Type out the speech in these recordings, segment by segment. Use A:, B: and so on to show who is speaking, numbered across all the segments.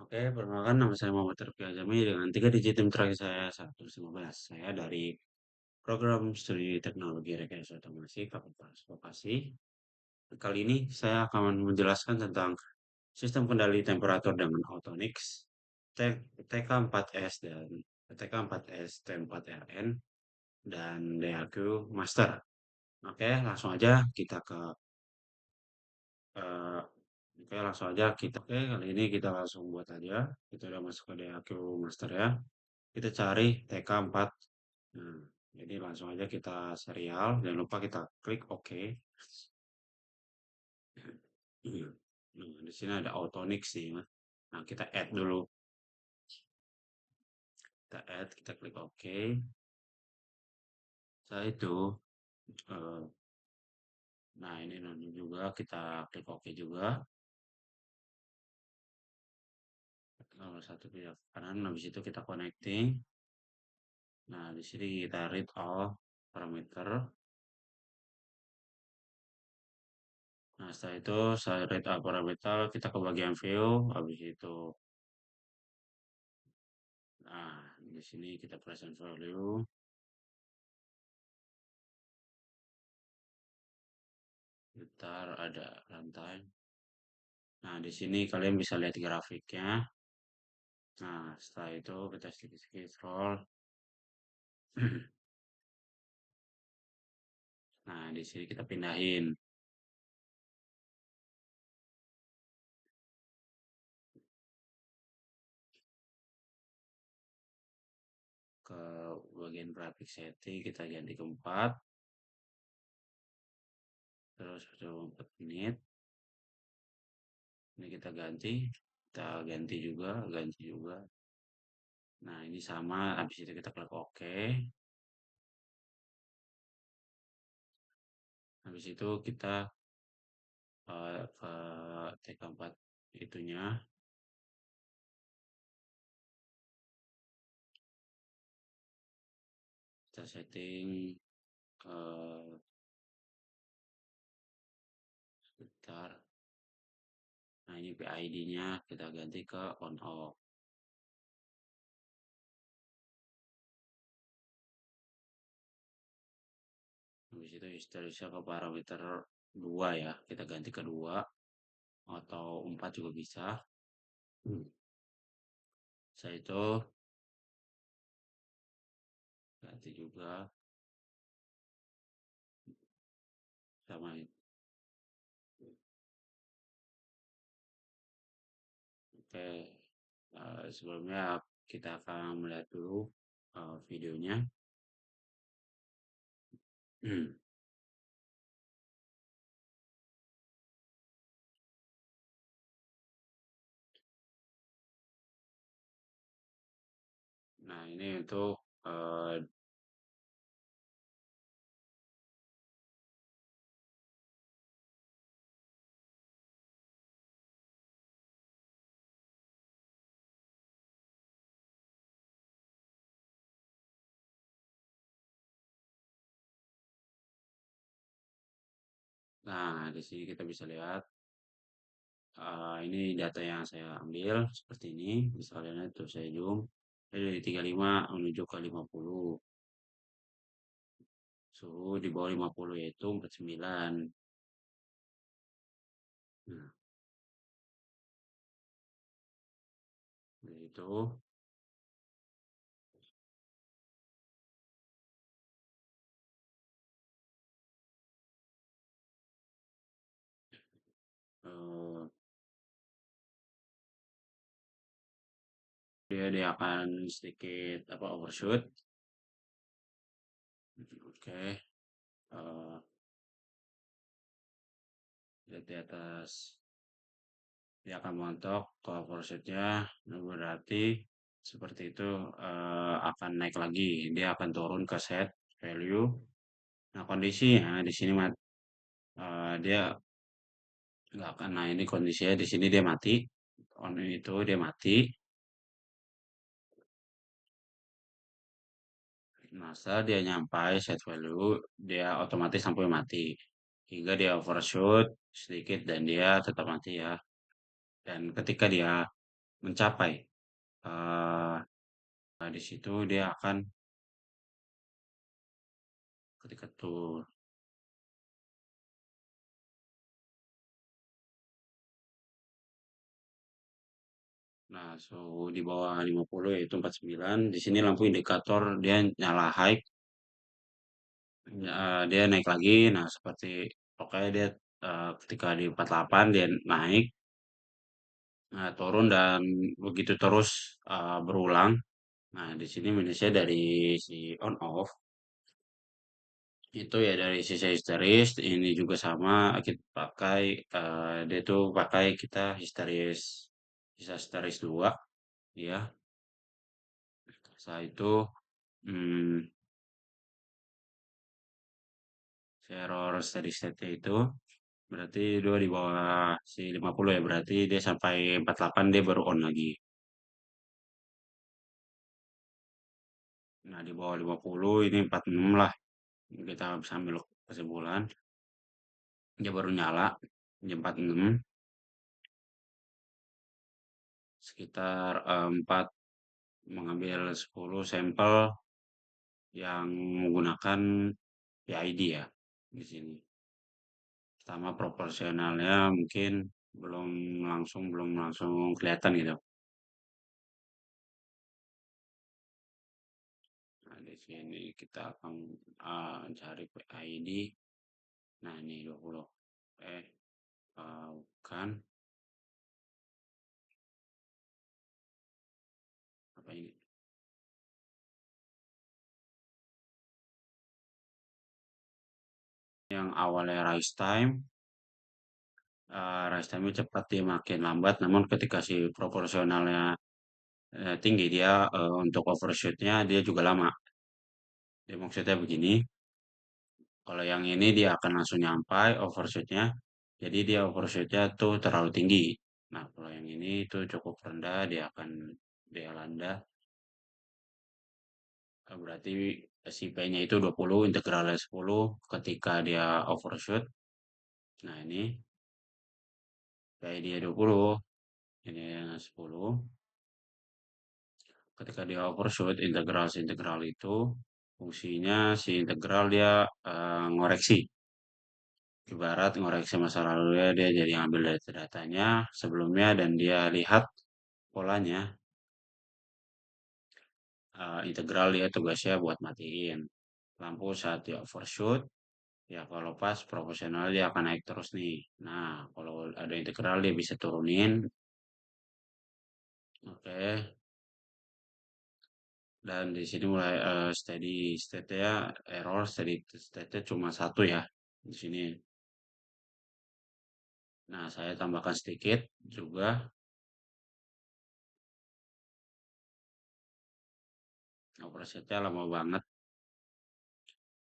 A: Oke, perkenalkan nama saya Muhammad Rifki Azami dengan 3 digit NIM terakhir saya 115. Saya dari program studi teknologi rekayasa otomasi Fakultas Vokasi. Kali ini saya akan menjelaskan tentang sistem kendali temperatur dengan Autonix TK4S dan TK4S T4RN dan DAQ Master. Oke, langsung aja kita ke eh, Oke, langsung aja Oke, kali ini kita langsung buat aja. Kita udah masuk ke DAQ Master ya. Kita cari TK4. Nah, jadi langsung aja kita serial. Jangan lupa kita klik OK. Iya. Nah, di sini ada Autonix nih, Mas. Nah, kita add dulu. Kita add, kita klik OK. Setelah itu, eh, nah ini nanti juga kita klik OK juga. Nomor satu pihak kanan, habis itu kita connecting. Nah, di sini kita read all parameter. Nah, setelah itu saya read all parameter, kita ke bagian view, habis itu nah, di sini kita present value. Bentar, ada rantai. Nah, di sini kalian bisa lihat grafiknya. Nah, setelah itu kita sedikit-sedikit scroll. Nah, di sini kita pindahin ke bagian grafik setting, kita ganti ke 4, terus 4 menit. Ini kita ganti juga. Nah, ini sama, habis itu kita klik OK. Habis itu kita ke TK4 itunya. Kita setting sebentar. Nah, ini PID-nya kita ganti ke on off. Habis itu histerisnya ke parameter 2 ya. Kita ganti ke 2 atau 4 juga bisa. Saya itu ganti juga sama itu. Oke, sebelumnya kita akan melihat dulu videonya. Nah, ini untuk nah di sini kita bisa lihat ini data yang saya ambil seperti ini. Misalnya itu saya zoom dari 35 menuju ke 50. Suhu di bawah 50 yaitu 49. Nah, itu eh, dia akan sedikit overshoot. Oke, eh, lihat di atas dia akan montok ke overshootnya. Nah, berarti seperti itu akan naik lagi. Dia akan turun ke set value. Nah, kondisinya di sini dia nggak akan. Nah, ini kondisinya di sini dia mati. On itu dia mati. Nah, setelah dia nyampai set value, dia otomatis sampai mati. Hingga dia overshoot sedikit dan dia tetap mati ya. Dan ketika dia mencapai. Eee, nah di situ dia akan ketika tur nah suhu di bawah 50 yaitu 49, di sini lampu indikator dia nyala high, dia naik lagi. Nah seperti pokoknya dia, ketika di 48 dia naik, nah turun dan begitu terus, berulang. Nah di sini minusnya dari si on off, itu ya dari sisi histeris, ini juga sama kita pakai, dia tuh pakai kita histeris bisa histeris 2 ya. Setelah itu, mmm, si error steady state-nya itu berarti 2 di bawah si 50 ya, berarti dia sampai 48 dia baru on lagi. Nah di bawah 50 ini 46 lah, kita bisa ambil kesimpulan, dia baru nyala di 46 sekitar, 4 mengambil 10 sampel yang menggunakan PID ya di sini. Pertama proporsionalnya mungkin belum langsung kelihatan gitu. Nah, di sini kita akan cari PID. Nah, ini 20. Bukan apa ini? Yang awalnya rise time, rise time cepat dia makin lambat, namun ketika si proporsionalnya tinggi dia untuk overshootnya dia juga lama. Dia maksudnya begini, kalau yang ini dia akan langsung nyampai overshootnya, jadi dia overshootnya tuh terlalu tinggi. Nah, kalau yang ini tuh cukup rendah, dia landa, berarti si P-nya itu 20, integralnya 10 ketika dia overshoot. Nah, ini P dia 20, ini yang 10. Ketika dia overshoot, integral itu fungsinya si integral dia ngoreksi. Ibarat ngoreksi masa lalunya dia jadi ngambil datanya sebelumnya dan dia lihat polanya, integral dia tugasnya buat matiin lampu saat dia overshoot. Ya kalau pas proporsional dia akan naik terus nih. Nah kalau ada integral dia bisa turunin. Oke. Dan di sini mulai steady state-nya error steady state-nya cuma satu ya di sini. Nah saya tambahkan sedikit juga operasinya lama banget.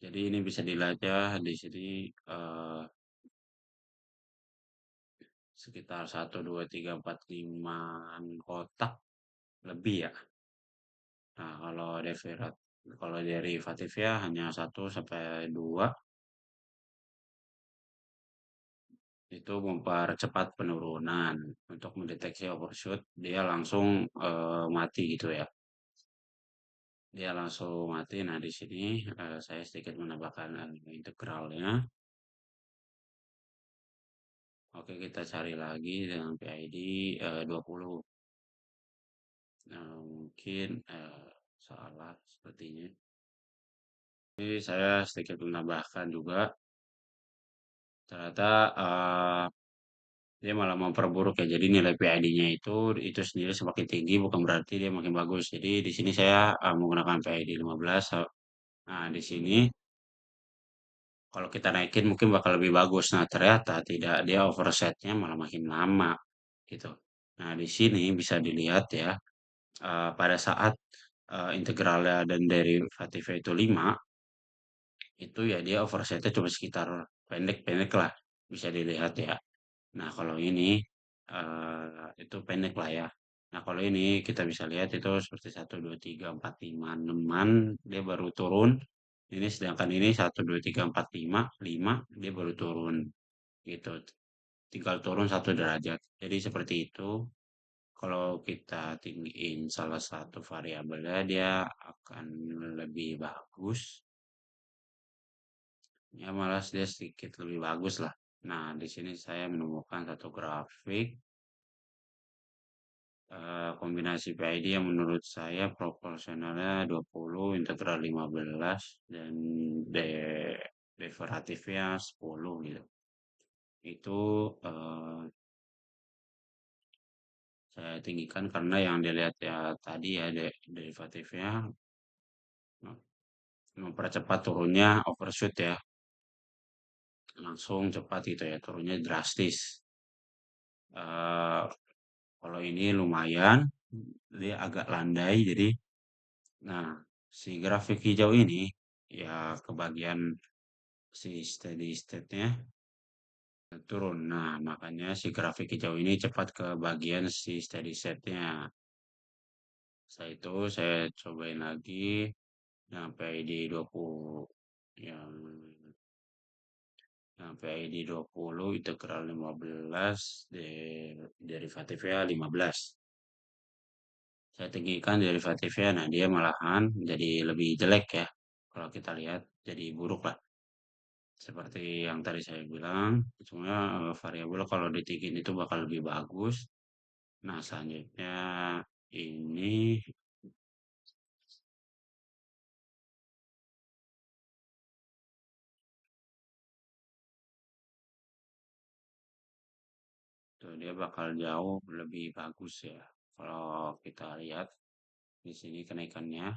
A: Jadi ini bisa dilihat ya di sini eh, sekitar 1, 2, 3, 4, 5 kotak lebih ya. Nah, kalau derivatif ya hanya 1 sampai 2 itu mempercepat penurunan untuk mendeteksi overshoot dia langsung mati gitu ya. Dia langsung mati. Nah, di sini saya sedikit menambahkan integralnya. Oke, kita cari lagi dengan PID 20. Nah, mungkin salah sepertinya. Ini saya sedikit menambahkan juga, ternyata dia malah memperburuk ya. Jadi nilai PID-nya itu sendiri semakin tinggi bukan berarti dia makin bagus. Jadi di sini saya menggunakan PID 15. Nah, di sini kalau kita naikin mungkin bakal lebih bagus. Nah, ternyata tidak, dia oversetnya malah makin lama gitu. Nah, di sini bisa dilihat ya, pada saat integralnya dan derivatifnya itu 5 itu ya dia oversetnya cuma sekitar pendek-pendek lah, bisa dilihat ya. Nah, kalau ini itu pendek lah ya. Nah, kalau ini kita bisa lihat itu seperti 1, 2, 3, 4, 5, 6-an dia baru turun. Ini sedangkan ini 1, 2, 3, 4, 5 dia baru turun gitu. Tinggal turun 1 derajat. Jadi seperti itu kalau kita tinggiin salah satu variabelnya dia akan lebih bagus. Ya malah dia sedikit lebih bagus lah. Nah, di sini saya menemukan satu grafik kombinasi PID yang menurut saya proporsionalnya 20, integral 15, dan derivatifnya 10 gitu. Itu saya tinggikan karena yang dilihat ya tadi ya derivatifnya mempercepat turunnya overshoot ya. Langsung cepat gitu ya, turunnya drastis. Eh Kalau ini lumayan, dia agak landai. Jadi, nah si grafik hijau ini ya kebagian si steady state-nya turun. Nah, makanya si grafik hijau ini cepat ke bagian si steady state-nya. Setelah itu saya cobain lagi sampai di 20 yang sampai di 20 integral 15 derivatifnya 15. Saya tinggikan derivatifnya, nah dia malahan jadi lebih jelek ya. Kalau kita lihat jadi buruk lah. Seperti yang tadi saya bilang, cuma variabel kalau ditinggiin itu bakal lebih bagus. Nah, selanjutnya ini tuh dia bakal jauh lebih bagus ya. Kalau kita lihat di sini kenaikannya,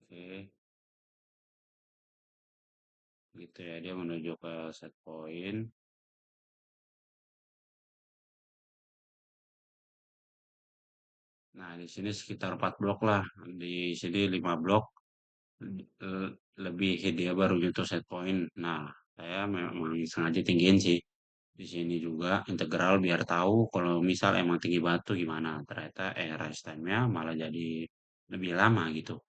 A: oke, gitu ya. Dia menuju ke set point. Nah, di sini sekitar 4 blok lah. Di sini 5 blok lebih dia baru nyentuh set point. Nah, saya memang sengaja tinggiin sih. Di sini juga integral biar tahu kalau misal emang tinggi banget tuh gimana. Ternyata rise time-nya malah jadi lebih lama gitu.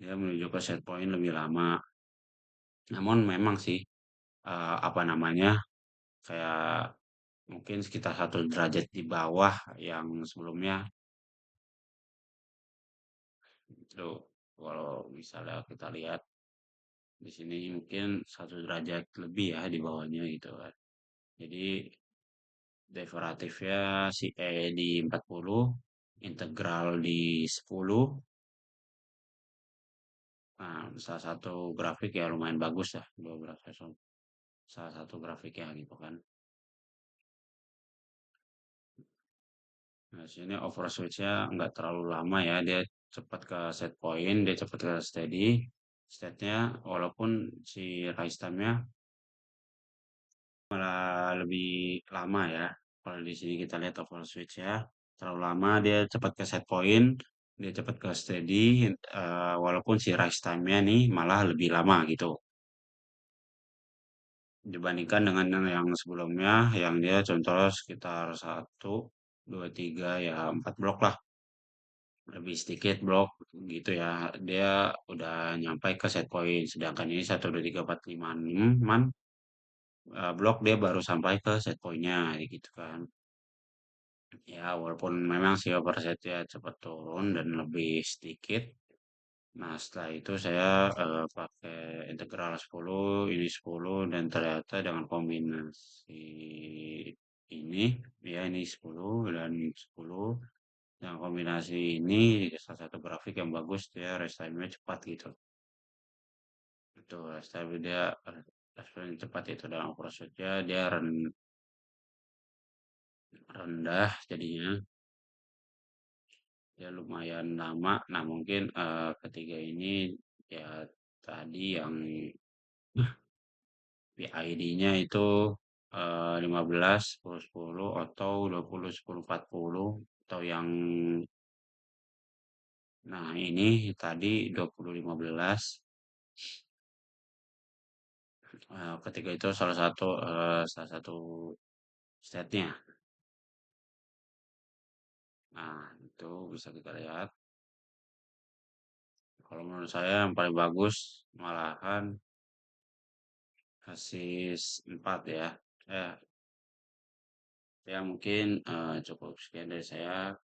A: Dia menuju ke set point lebih lama. Namun memang sih apa namanya kayak mungkin sekitar 1 derajat di bawah yang sebelumnya itu kalau misalnya kita lihat di sini mungkin 1 derajat lebih ya di bawahnya gitu kan. Jadi derivatifnya si E di 40, integral di 10. Nah, salah satu grafik ya lumayan bagus ya, dua grafik salah satu grafiknya gitu kan. Nah, sini overswitch-nya nggak terlalu lama ya, dia cepat ke set point, dia cepat ke steady state-nya, walaupun si rise time-nya malah lebih lama ya. Kalau di sini kita lihat overswitch ya, terlalu lama dia cepat ke set point, dia cepat ke steady, walaupun si rise time-nya nih malah lebih lama gitu. Dibandingkan dengan yang sebelumnya, yang dia contoh sekitar 1, 2, 3, ya 4 blok lah. Lebih sedikit blok gitu ya. Dia udah nyampe ke set point. Sedangkan ini 1, 2, 3, 4, 5, 6 blok dia baru sampai ke set pointnya gitu kan. Ya, walaupun memang si oversetnya cepat turun dan lebih sedikit. Nah, setelah itu saya pakai integral 10, ini 10, dan ternyata dengan kombinasi ini, ya ini 10 dan 10, yang kombinasi ini salah satu grafik yang bagus dia rest time-nya cepat gitu. Itu rest time dia respon cepat itu dalam prosesnya dia rendah jadinya ya lumayan lama. Nah, mungkin ketiga ini ya tadi yang PID-nya itu 15, 10, 10 atau 20, 10, 40 atau yang nah ini tadi 20, 15. Ketika itu salah satu state-nya. Nah, itu bisa kita lihat. Kalau menurut saya yang paling bagus malahan kasis 4 ya. Ya mungkin cukup sekian dari saya.